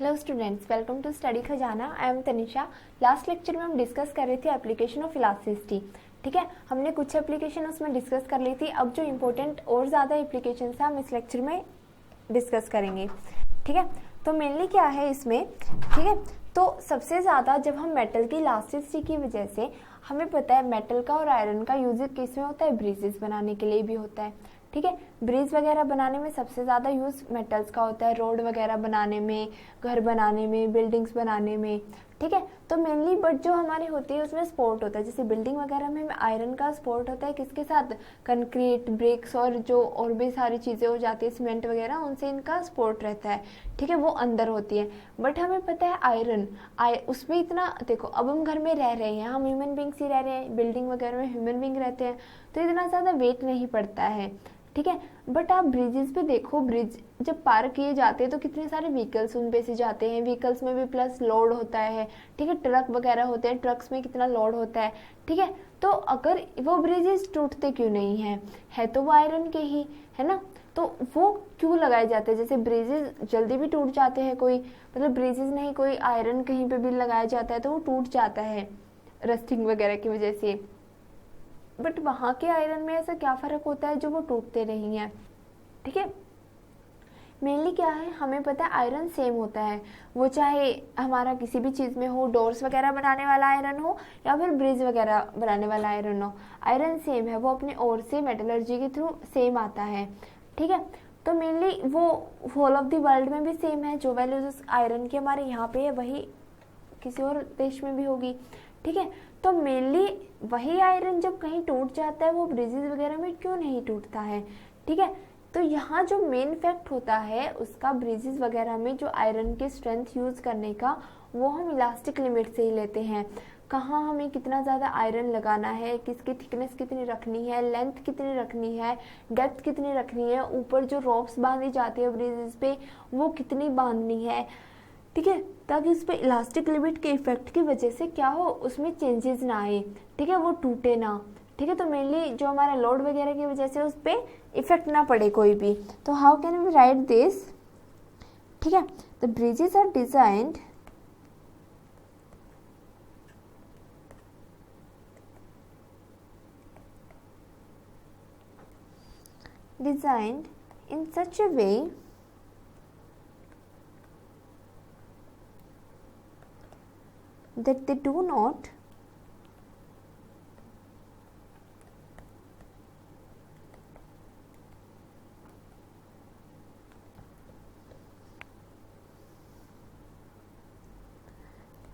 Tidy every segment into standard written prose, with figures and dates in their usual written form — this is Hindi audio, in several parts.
Hello students, welcome to study Khazana. I am Tanisha. Last lecture में हम डिस्कस कर रहे थे एप्लीकेशन ऑफ इलास्टिसिटी। ठीक है, हमने कुछ एप्लीकेशन उसमें डिस्कस कर ली थी। अब जो इम्पोर्टेंट और ज़्यादा एप्लीकेशन है हम इस लेक्चर में डिस्कस करेंगे। ठीक है, तो मेनली क्या है इसमें, ठीक है, तो सबसे ज़्यादा जब हम मेटल की इलास्टिसिटी की वजह से, हमें पता है मेटल का और आयरन का यूज किस में होता है, ब्रिजेस बनाने के लिए भी होता है। ठीक है, ब्रिज वगैरह बनाने में सबसे ज़्यादा यूज़ मेटल्स का होता है, रोड वगैरह बनाने में, घर बनाने में, बिल्डिंग्स बनाने में। ठीक है, तो मेनली बट जो हमारी होती है उसमें सपोर्ट होता है, जैसे बिल्डिंग वगैरह में आयरन का सपोर्ट होता है, किसके साथ, कंक्रीट, ब्रिक्स और जो और भी सारी चीज़ें हो जाती है, सीमेंट वगैरह, उनसे इनका सपोर्ट रहता है। ठीक है, वो अंदर होती है। बट हमें पता है आयरन उसमें इतना, देखो अब हम घर में रह रहे हैं, हम ह्यूमन बींग्स ही रह रहे हैं, बिल्डिंग वगैरह में ह्यूमन बींग रहते हैं, तो इतना ज़्यादा वेट नहीं पड़ता है। ठीक है, बट आप ब्रिजेस पे देखो, ब्रिज जब पार किए जाते हैं तो कितने सारे व्हीकल्स उन पे से जाते हैं, व्हीकल्स में भी प्लस लोड होता है। ठीक है, ट्रक वगैरह होते हैं, ट्रक्स में कितना लोड होता है। ठीक है, तो अगर वो ब्रिजेस टूटते क्यों नहीं हैं, है तो वो आयरन के ही है ना, तो वो क्यों लगाए जाते हैं। जैसे ब्रिजेस जल्दी भी टूट जाते हैं, कोई मतलब ब्रिजेस नहीं, कोई आयरन कहीं पे भी लगाया जाता है तो वो टूट जाता है रस्टिंग वगैरह की वजह से। बट वहाँ के आयरन में ऐसा क्या फ़र्क होता है जो वो टूटते नहीं हैं। ठीक है, मेनली क्या है, हमें पता है आयरन सेम होता है, वो चाहे हमारा किसी भी चीज़ में हो, डोर्स वगैरह बनाने वाला आयरन हो या फिर ब्रिज वगैरह बनाने वाला आयरन हो, आयरन सेम है, वो अपने ओर से मेटलर्जी के थ्रू सेम आता है। ठीक है, तो मेनली वो होल ऑफ द वर्ल्ड में भी सेम है, जो वैल्यूज आयरन की हमारे यहाँ पे है वही किसी और देश में भी होगी। ठीक है, तो मेनली वही आयरन जब कहीं टूट जाता है वो ब्रिजेस वगैरह में क्यों नहीं टूटता है। ठीक है, तो यहाँ जो मेन फैक्ट होता है उसका ब्रिजेस वगैरह में जो आयरन की स्ट्रेंथ यूज़ करने का, वो हम इलास्टिक लिमिट से ही लेते हैं। कहाँ हमें कितना ज़्यादा आयरन लगाना है, किसकी थिकनेस कितनी रखनी है, लेंथ कितनी रखनी है, डेप्थ कितनी रखनी है, ऊपर जो रॉप्स बांधी जाती है ब्रिजेस पे वो कितनी बांधनी है। ठीक है, ताकि उस पर इलास्टिक लिमिट के इफेक्ट की वजह से क्या हो, उसमें चेंजेस ना आए। ठीक है, वो टूटे ना। ठीक है, तो मेनली जो हमारा लोड वगैरह की वजह से उस पर इफेक्ट ना पड़े कोई भी। तो how can we write this. ठीक है, the bridges are designed in such a way that they do not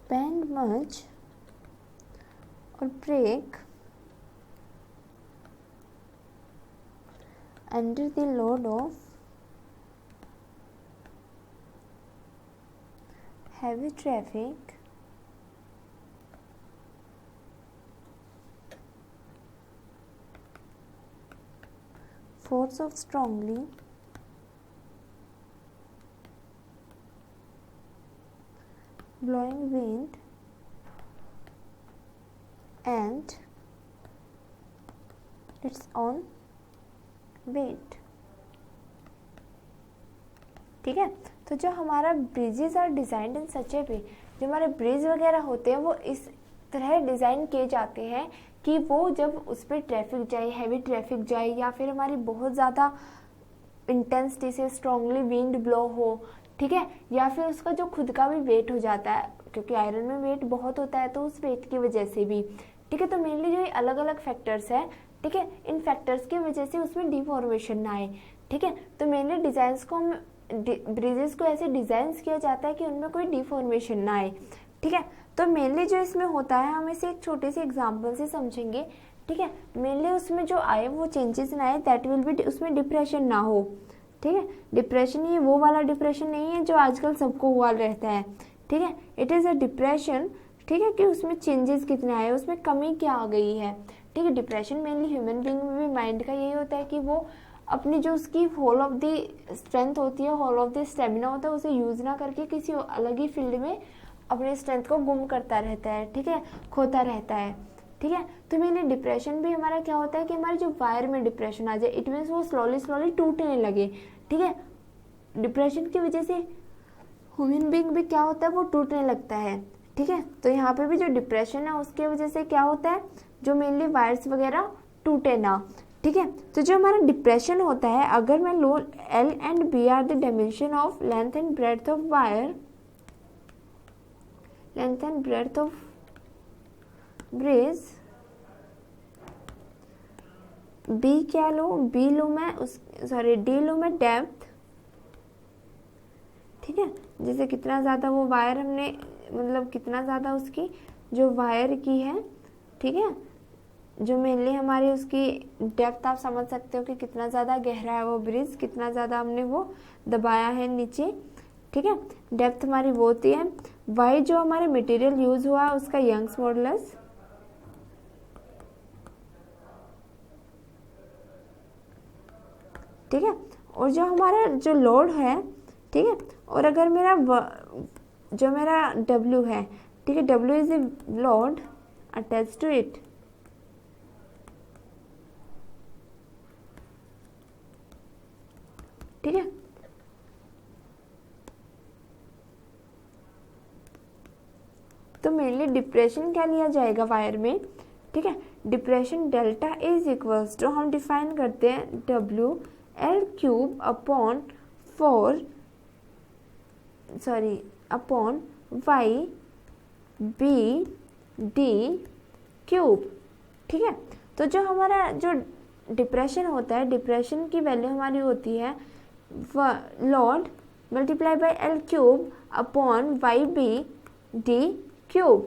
bend much or break under the load of heavy traffic force of strongly blowing wind and its own weight। ठीक है, तो जो हमारा ब्रिजेस आर डिजाइंड इन सच ए वे, जो हमारे ब्रिज वगैरह होते हैं वो इस तरह डिज़ाइन किए जाते हैं कि वो जब उस पर ट्रैफिक जाए, हैवी ट्रैफिक जाए, या फिर हमारी बहुत ज़्यादा इंटेंसिटी से स्ट्रांगली विंड ब्लो हो, ठीक है, या फिर उसका जो खुद का भी वेट हो जाता है, क्योंकि आयरन में वेट बहुत होता है, तो उस वेट की वजह से भी। ठीक है, तो मेनली जो ये अलग अलग फैक्टर्स हैं, ठीक है, इन फैक्टर्स की वजह से उसमें डिफॉर्मेशन ना आए। ठीक है, तो मेनली डिज़ाइंस को हम ब्रिजेस को ऐसे डिज़ाइन किया जाता है कि उनमें कोई डिफॉर्मेशन ना आए। ठीक है, तो मेनली जो इसमें होता है, हम इसे एक छोटे से एग्जांपल से समझेंगे। ठीक है, मेनली उसमें जो आए वो चेंजेस ना आए, दैट विल बी, उसमें डिप्रेशन ना हो। ठीक है, डिप्रेशन ये वो वाला डिप्रेशन नहीं है जो आजकल सबको हुआ रहता है। ठीक है, इट इज़ अ डिप्रेशन। ठीक है, कि उसमें चेंजेस कितने आए, उसमें कमी क्या आ गई है। ठीक है, डिप्रेशन मेनली ह्यूमन बीइंग में भी माइंड का यही होता है कि वो अपनी जो उसकी होल ऑफ द स्ट्रेंथ होती है, होल ऑफ द स्टेमिना होता है, उसे यूज़ ना करके किसी अलग ही फील्ड में अपने स्ट्रेंथ को गुम करता रहता है। ठीक है, खोता रहता है। ठीक है, तो मेनली डिप्रेशन भी हमारा क्या होता है कि हमारे जो वायर में डिप्रेशन आ जाए, इट मीन्स वो स्लोली स्लोली टूटने लगे। ठीक है, डिप्रेशन की वजह से ह्यूमन बीइंग भी क्या होता है, वो टूटने लगता है। ठीक है, तो यहाँ पे भी जो डिप्रेशन है उसके वजह से क्या होता है, जो मेनली वायर्स वगैरह टूटे ना। ठीक है, तो जो हमारा डिप्रेशन होता है, अगर मैं लो L and B are the dimension of length and breadth of wire, length and breadth of bridge, B क्या लो, B लो मैं D लो मैं डेप्थ। ठीक है, जैसे कितना ज़्यादा वो वायर हमने, मतलब कितना ज़्यादा उसकी जो वायर की है, ठीक है, जो मेनली हमारी उसकी डेप्थ आप समझ सकते हो कि कितना ज़्यादा गहरा है वो ब्रिज, कितना ज़्यादा हमने वो दबाया है नीचे। ठीक है, डेप्थ हमारी वो होती है। वाई जो हमारे मटेरियल यूज़ हुआ है उसका यंग्स मॉडुलस, ठीक है, और जो हमारा जो लोड है, ठीक है, और अगर मेरा जो मेरा W है, ठीक है, W is the load attach to it. ठीक है, तो मेनली डिप्रेशन क्या लिया जाएगा वायर में। ठीक है, depression delta is equals to, हम डिफाइन करते हैं WL³ अपॉन YBD³। ठीक है, तो जो हमारा जो डिप्रेशन होता है, डिप्रेशन की वैल्यू हमारी होती है load multiply by L³ upon YBD³।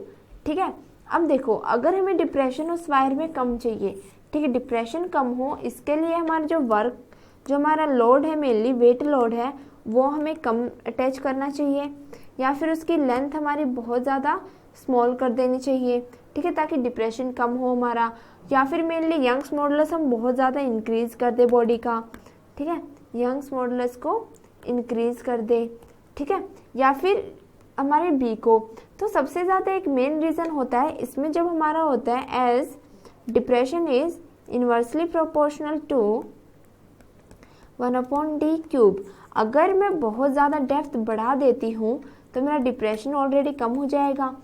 ठीक है, अब देखो अगर हमें डिप्रेशन उस वायर में कम चाहिए, ठीक है, डिप्रेशन कम हो, इसके लिए हमारा जो वर्क, जो हमारा लोड है, मेनली वेट लोड है, वो हमें कम अटैच करना चाहिए, या फिर उसकी लेंथ हमारी बहुत ज़्यादा स्मॉल कर देनी चाहिए। ठीक है, ताकि डिप्रेशन कम हो हमारा, या फिर मेनली यंग्स मॉडुलस हम बहुत ज़्यादा इंक्रीज़ कर दे बॉडी का। ठीक है, यंग्स मॉडुलस को इंक्रीज़ कर दे। ठीक है, या फिर हमारे बी को, तो सबसे ज़्यादा एक मेन रीज़न होता है इसमें, जब हमारा होता है as depression is inversely proportional to 1/D³। अगर मैं बहुत ज़्यादा डेप्थ बढ़ा देती हूँ तो मेरा डिप्रेशन ऑलरेडी कम हो जाएगा।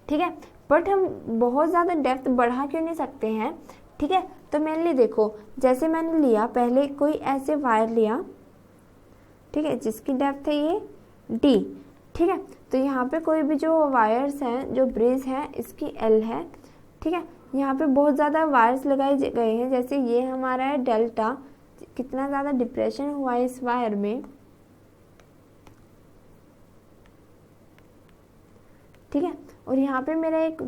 ठीक है, बट हम बहुत ज़्यादा डेप्थ बढ़ा क्यों नहीं सकते हैं। ठीक है, तो मेनली देखो, जैसे मैंने लिया पहले कोई ऐसे वायर लिया, ठीक है, जिसकी डेप्थ है ये D। ठीक है, तो यहाँ पे कोई भी जो वायर्स हैं, जो ब्रिज है, इसकी L है। ठीक है, यहाँ पे बहुत ज़्यादा वायर्स लगाए गए हैं, जैसे ये हमारा है डेल्टा, कितना ज़्यादा डिप्रेशन हुआ है इस वायर में। ठीक है, और यहाँ पे मेरा एक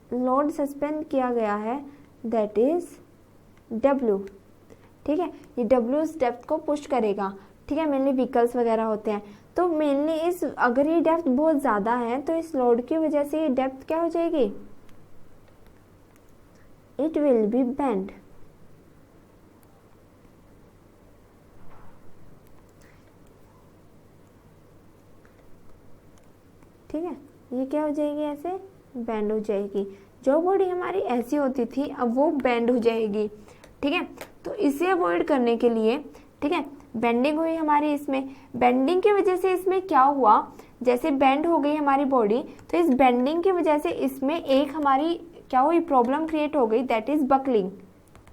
लोड सस्पेंड किया गया है, दैट इज W। ठीक है, ये W इस डेप्थ को पुश करेगा। ठीक है, मेनली व्हीकल्स वगैरह होते हैं, तो मेनली इस, अगर ये डेप्थ बहुत ज़्यादा है तो इस लोड की वजह से ये डेप्थ क्या हो जाएगी, इट विल बी बेंड। ठीक है, ये क्या हो जाएगी, ऐसे बेंड हो जाएगी। जो बॉडी हमारी ऐसी होती थी अब वो बेंड हो जाएगी। ठीक है, तो इसे अवॉइड करने के लिए, ठीक है, बेंडिंग हुई हमारी, इसमें बेंडिंग की वजह से इसमें क्या हुआ, जैसे बेंड हो गई हमारी बॉडी, तो इस बेंडिंग की वजह से इसमें एक हमारी क्या हुई, प्रॉब्लम क्रिएट हो गई, दैट इज बकलिंग।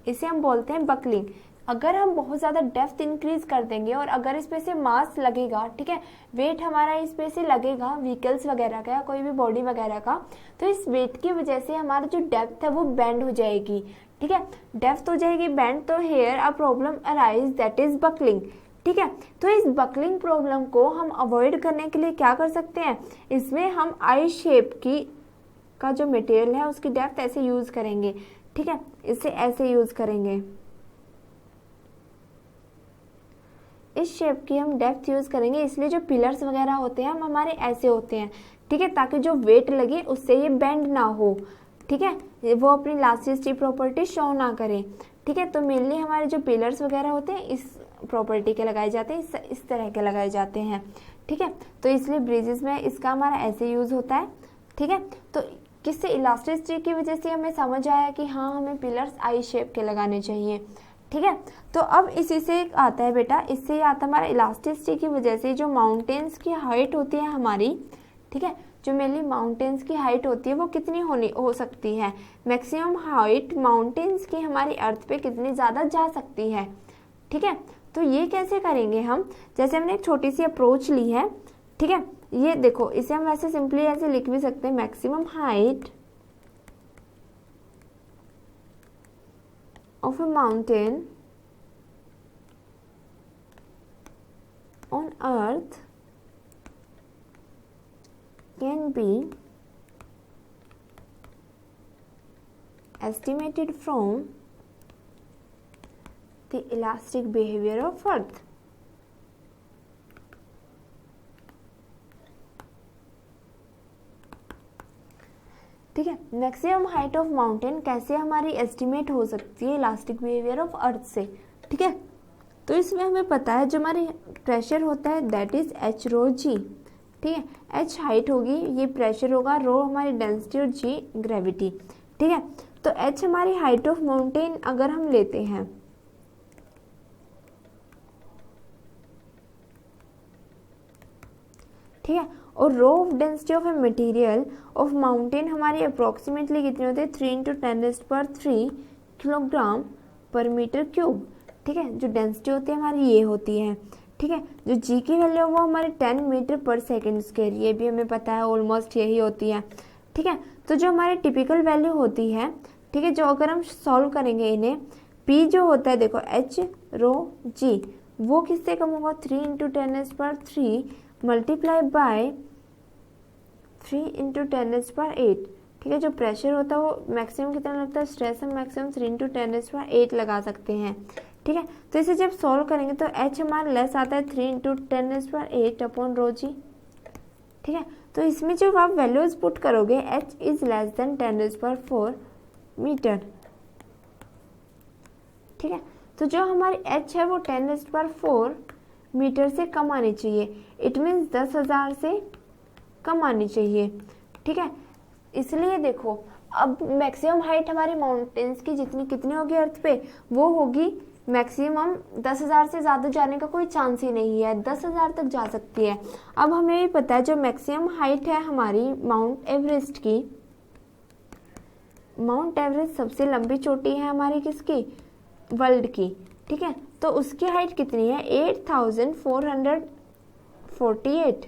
इसे हम बोलते हैं बकलिंग। अगर हम बहुत ज़्यादा डेप्थ इंक्रीज कर देंगे और अगर इस पे से मास लगेगा, ठीक है, वेट हमारा इस पे से लगेगा व्हीकल्स वगैरह का या कोई भी बॉडी वगैरह का, तो इस वेट की वजह से हमारी जो डेप्थ है वो बेंड हो जाएगी। ठीक है, डेप्थ हो जाएगी बेंड, तो here a problem arise, that is buckling. ठीक है, तो इस बकलिंग प्रॉब्लम को हम अवॉइड करने के लिए क्या कर सकते हैं, इसमें हम आई शेप की का जो मटेरियल है उसकी डेप्थ ऐसे यूज करेंगे। ठीक है, इसे ऐसे यूज करेंगे, इस शेप की हम डेप्थ यूज करेंगे, इसलिए जो पिलर्स वगैरह होते हैं हम हमारे ऐसे होते हैं। ठीक है, ताकि जो वेट लगे उससे ये बेंड ना हो। ठीक है, वो अपनी इलास्टिसिटी प्रॉपर्टी शो ना करें। ठीक है, तो मेनली हमारे जो पिलर्स वगैरह होते हैं इस प्रॉपर्टी के लगाए जाते हैं, इस तरह के लगाए जाते हैं। ठीक है, तो इसलिए ब्रिजेस में इसका हमारा ऐसे यूज होता है। ठीक है, तो किससे, इलास्टिसिटी की वजह से हमें समझ आया कि हाँ हमें पिलर्स आई शेप के लगाने चाहिए। ठीक है। तो अब इसी से आता है बेटा, इससे आता है हमारा इलास्टिसिटी की वजह से जो माउंटेन्स की हाइट होती है हमारी, ठीक है, जो मेनली माउंटेन्स की हाइट होती है वो कितनी हो सकती है, मैक्सिमम हाइट माउंटेन्स की हमारी अर्थ पे कितनी ज़्यादा जा सकती है। ठीक है, तो ये कैसे करेंगे हम, जैसे हमने एक छोटी सी अप्रोच ली है, ठीक है, ये देखो इसे हम वैसे सिंपली ऐसे लिख भी सकते हैं, maximum height of a mountain on earth can be estimated from the elastic behavior of earth। ठीक है, मैक्सिमम हाइट ऑफ माउंटेन कैसे हमारी एस्टिमेट हो सकती है इलास्टिक बिहेवियर ऑफ अर्थ से। ठीक है, तो इसमें हमें पता है जो हमारी प्रेशर होता है दैट इज एच रो जी। ठीक है, एच हाइट होगी, ये प्रेशर होगा, रो हमारी डेंसिटी और जी ग्रेविटी। ठीक है, तो एच हमारी हाइट ऑफ माउंटेन अगर हम लेते हैं, ठीक है, और rho of density of a material of mountain हमारी अप्रोक्सीमेटली कितनी होती है, 3 × 10⁻³ किलोग्राम पर मीटर क्यूब। ठीक है, जो डेंसिटी होती है हमारी ये होती है। ठीक है, जो जी की वैल्यू वो हमारी 10 मीटर पर सेकेंड स्क्वायर, ये भी हमें पता है ऑलमोस्ट यही होती है। ठीक है, तो जो हमारी टिपिकल वैल्यू होती है, ठीक है, जो अगर हम सॉल्व करेंगे इन्हें, पी जो होता है देखो एच रो जी, वो किससे कम होगा, 3 × 10⁻³ मल्टीप्लाई बाय 3 × 10⁸। ठीक है, जो प्रेशर होता है वो मैक्सिमम कितना लगता है, स्ट्रेस हम मैक्सिमम 3 × 10⁸ लगा सकते हैं। ठीक है, तो इसे जब सॉल्व करेंगे तो एच हमारा लेस आता है 3 × 10⁸ अपॉन रो जी। ठीक है, तो इसमें जब आप वैल्यूज पुट करोगे H is less than 10⁴ metre. ठीक है, तो जो हमारी एच है वो 10⁴ मीटर से कम आनी चाहिए, इट मीन्स 10,000 से कम आनी चाहिए। ठीक है, इसलिए देखो अब मैक्सिमम हाइट हमारी माउंटेन्स की जितनी कितनी होगी अर्थ पे, वो होगी मैक्सिमम 10,000 से ज़्यादा जाने का कोई चांस ही नहीं है, 10,000 तक जा सकती है। अब हमें भी पता है जो मैक्सिमम हाइट है हमारी माउंट एवरेस्ट की, माउंट एवरेस्ट सबसे लंबी चोटी है हमारी किसकी, वर्ल्ड की। ठीक है, तो उसकी हाइट कितनी है, 8,448।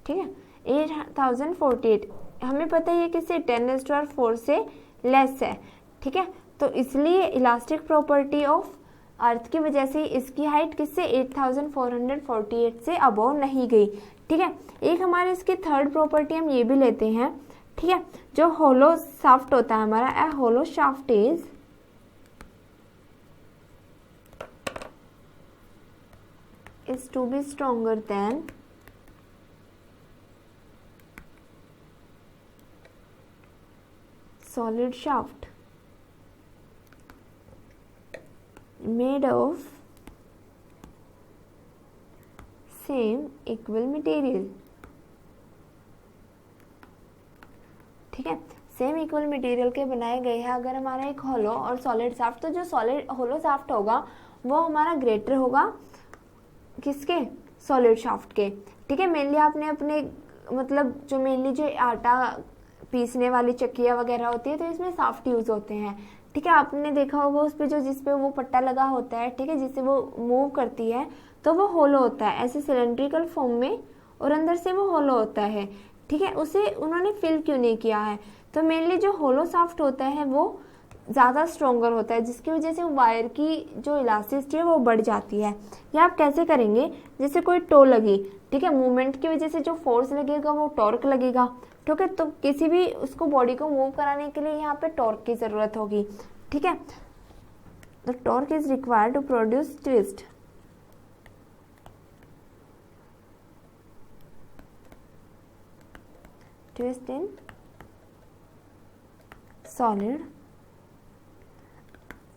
ठीक है, 8,048, हमें पता है ये किससे 10⁴ से लेस है। ठीक है, तो इसलिए इलास्टिक प्रॉपर्टी ऑफ अर्थ की वजह से इसकी हाइट किससे 8,448 से अबव नहीं गई। ठीक है, एक हमारे इसकी थर्ड प्रॉपर्टी हम ये भी लेते हैं। ठीक है, जो होलो शाफ्ट होता है हमारा, a hollow shaft is to be stronger than solid shaft made of same equal material। ठीक है, सेम इक्वल मटेरियल के बनाए गए हैं अगर हमारा एक होलो और सॉलिड शाफ्ट, तो जो सॉलिड होलो शाफ्ट होगा वो हमारा ग्रेटर होगा किसके, सॉलिड शाफ्ट के। ठीक है, मेनली आपने अपने मतलब जो मेनली जो आटा पीसने वाली चक्कियाँ वगैरह होती है तो इसमें शाफ्ट यूज होते हैं। ठीक है, आपने देखा होगा उस पर जो जिस पे वो पट्टा लगा होता है, ठीक है, जिससे वो मूव करती है तो वो होलो होता है ऐसे सिलेंड्रिकल फॉर्म में और अंदर से वो होलो होता है। ठीक है, उसे उन्होंने फिल क्यों नहीं किया है, तो मेनली जो होलो शाफ्ट होता है वो ज़्यादा स्ट्रॉन्गर होता है, जिसकी वजह से वायर की जो इलास्टिसिटी है वो बढ़ जाती है। या आप कैसे करेंगे, जैसे कोई टो लगी, ठीक है, मूवमेंट की वजह से जो फोर्स लगेगा वो टॉर्क लगेगा। ठीक है, तो किसी भी उसको बॉडी को मूव कराने के लिए यहाँ पे टॉर्क की ज़रूरत होगी। ठीक है, the torque is required to produce twist. Twist in solid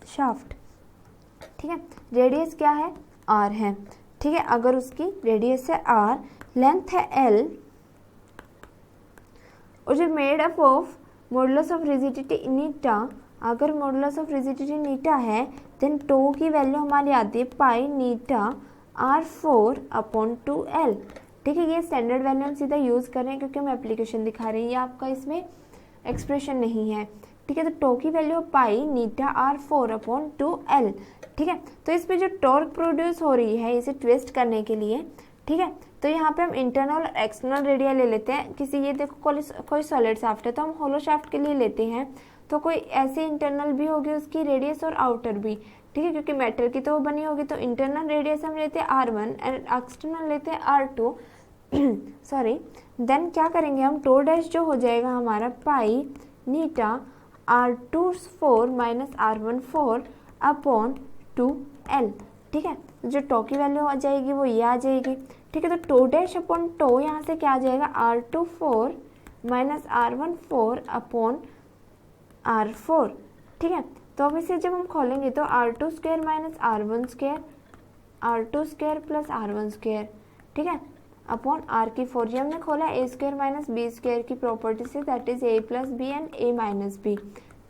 shaft. ठीक है, रेडियस क्या है, आर है। ठीक है, अगर उसकी रेडियस है आर, लेंथ है एल, और जो made up of modulus of rigidity नीटा, अगर मॉडुलस ऑफ रिजिडिटी नीटा है देन टो की वैल्यू हमारी आती है पाई नीटा R4 अपॉन 2L। ठीक है, ये स्टैंडर्ड वैल्यू हम सीधा यूज़ कर रहे हैं क्योंकि हम एप्लीकेशन दिखा रहे हैं, ये आपका इसमें एक्सप्रेशन नहीं है। ठीक है, तो टो की वैल्यू पाई नीटा R4 अपॉन 2L। ठीक है, तो इस पे जो टॉर्क प्रोड्यूस हो रही है इसे ट्विस्ट करने के लिए, ठीक है, तो यहाँ पे हम इंटरनल और एक्सटर्नल रेडिया ले लेते हैं। किसी ये देखो कोई सॉलिड शाफ्ट है तो हम होलो शाफ्ट के लिए लेते हैं, तो कोई ऐसे इंटरनल भी होगी उसकी रेडियस और आउटर भी। ठीक है, क्योंकि मेटल की तो वो बनी होगी, तो इंटरनल रेडियस हम लेते हैं R1 एंड एक्सटर्नल लेते हैं R2 सॉरी। देन क्या करेंगे हम, टो डैश जो हो जाएगा हमारा पाई नीटा R24 minus R14 upon 2L। ठीक है, जो टो की वैल्यू आ जाएगी वो ये आ जाएगी। ठीक है, तो टो डैश अपॉन टो यहाँ से क्या आ जाएगा R24 minus R14 upon R4। ठीक है, तो अब इसे जब हम खोलेंगे तो R2 square minus R1 square, R2 square plus R1 square, ठीक है, अपॉन R की 4। ये हमने खोला A square minus B square की प्रॉपर्टी से, that is A plus B and A minus B.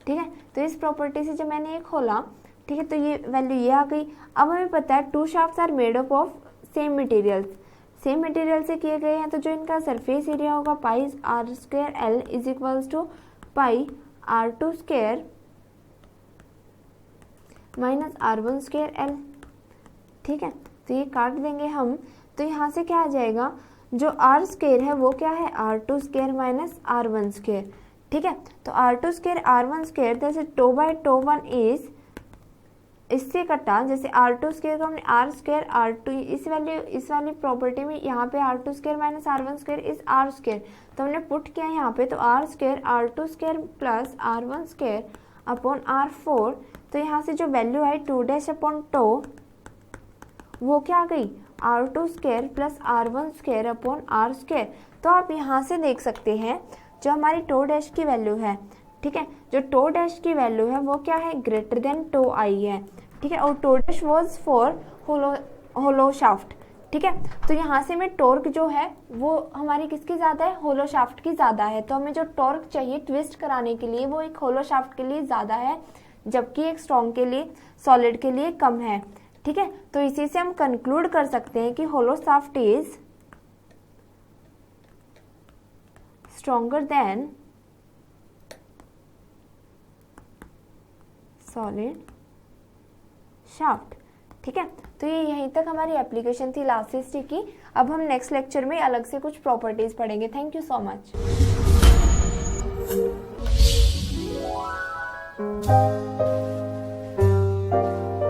ठीक है, तो इस प्रॉपर्टी से जब मैंने ये खोला, ठीक है, तो ये वैल्यू ये आ गई। अब हमें पता है two shafts are made up of same materials, same material से किए गए हैं, तो जो इनका सरफेस एरिया होगा pi R square L is equals to pi R2 square minus R1 square L। ठीक है, तो ये काट देंगे हम, तो यहाँ से क्या आ जाएगा, जो R स्क्वायर है वो क्या है R2 square minus R1 square. ठीक है, तो R2 स्क्वायर R1 स्क्वायर, जैसे टो बाई टो 1 इज, इससे कटा, जैसे R2 स्क्वायर को हमने R स्क्वायर R2 इस वाली प्रॉपर्टी में यहाँ पे R2 square minus R1 square is R square, तो हमने पुट किया यहाँ पे, तो R square R2 square plus R1 square upon R4। तो यहाँ से जो वैल्यू आई टू डैश अपॉन टो वो क्या आ गई R2 square plus R1 square upon R square. तो आप यहाँ से देख सकते हैं जो हमारी टो डैश की वैल्यू है, ठीक है, जो टो डैश की वैल्यू है वो क्या है ग्रेटर देन टो आई है। ठीक है, और tau dash was for hollow shaft. ठीक है, तो यहाँ से में टॉर्क जो है वो हमारी किसकी ज़्यादा है, होलो शाफ्ट की ज़्यादा है, तो हमें जो टॉर्क चाहिए ट्विस्ट कराने के लिए वो एक होलो शाफ्ट के लिए ज़्यादा है, जबकि एक स्ट्रॉन्ग के लिए, सॉलिड के लिए कम है। ठीक है, तो इसी से हम कंक्लूड कर सकते हैं कि hollow shaft is stronger than solid shaft. ठीक है, तो ये यहीं तक हमारी एप्लीकेशन थी इलास्टिसिटी की। अब हम नेक्स्ट लेक्चर में अलग से कुछ प्रॉपर्टीज पढ़ेंगे। Thank you so much.